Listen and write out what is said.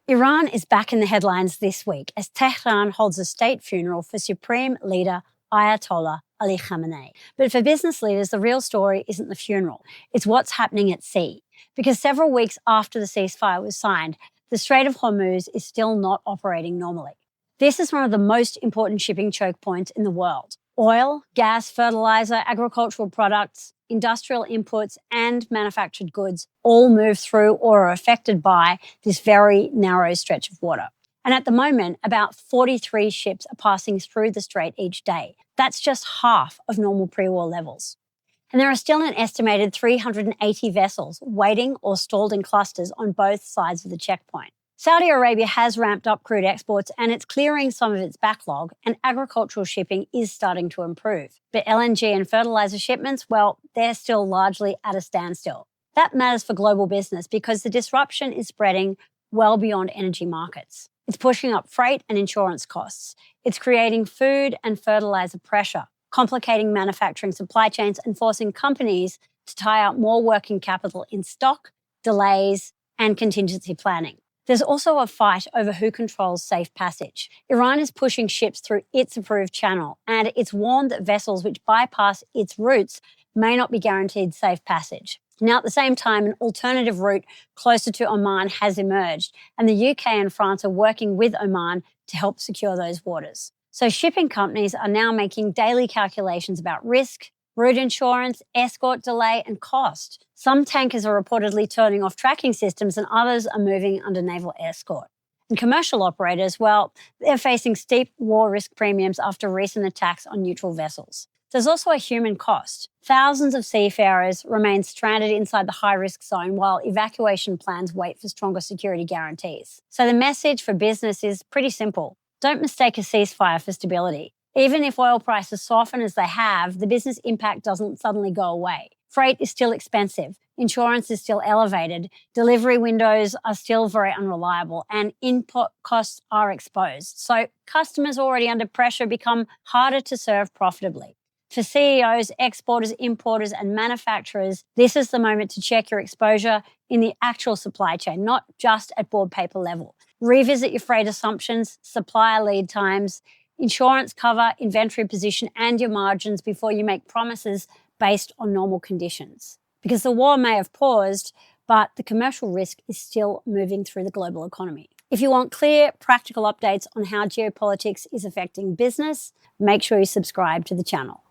Iran is back in the headlines this week as Tehran holds a state funeral for Supreme Leader Ayatollah Ali Khamenei. But for business leaders, the real story isn't the funeral. It's what's happening at sea. Because several weeks after the ceasefire was signed, the Strait of Hormuz is still not operating normally. This is one of the most important shipping choke points in the world. Oil, gas, fertiliser, agricultural products, industrial inputs and manufactured goods all move through or are affected by this very narrow stretch of water. And at the moment, about 43 ships are passing through the strait each day. That's just half of normal pre-war levels. And there are still an estimated 380 vessels waiting or stalled in clusters on both sides of the checkpoint. Saudi Arabia has ramped up crude exports and it's clearing some of its backlog, and agricultural shipping is starting to improve. But LNG and fertiliser shipments, well, they're still largely at a standstill. That matters for global business because the disruption is spreading well beyond energy markets. It's pushing up freight and insurance costs. It's creating food and fertiliser pressure, complicating manufacturing supply chains and forcing companies to tie up more working capital in stock, delays, and contingency planning. There's also a fight over who controls safe passage. Iran is pushing ships through its approved channel, and it's warned that vessels which bypass its routes may not be guaranteed safe passage. Now, at the same time, an alternative route closer to Oman has emerged, and the UK and France are working with Oman to help secure those waters. So shipping companies are now making daily calculations about risk, route insurance, escort delay, and cost. Some tankers are reportedly turning off tracking systems and others are moving under naval escort. And commercial operators, well, they're facing steep war risk premiums after recent attacks on neutral vessels. There's also a human cost. Thousands of seafarers remain stranded inside the high-risk zone while evacuation plans wait for stronger security guarantees. So the message for business is pretty simple. Don't mistake a ceasefire for stability. Even if oil prices soften as they have, the business impact doesn't suddenly go away. Freight is still expensive, insurance is still elevated, delivery windows are still very unreliable, and input costs are exposed. So customers already under pressure become harder to serve profitably. For CEOs, exporters, importers, and manufacturers, this is the moment to check your exposure in the actual supply chain, not just at board paper level. Revisit your freight assumptions, supplier lead times, insurance cover, inventory position, and your margins before you make promises based on normal conditions. Because the war may have paused, but the commercial risk is still moving through the global economy. If you want clear, practical updates on how geopolitics is affecting business, make sure you subscribe to the channel.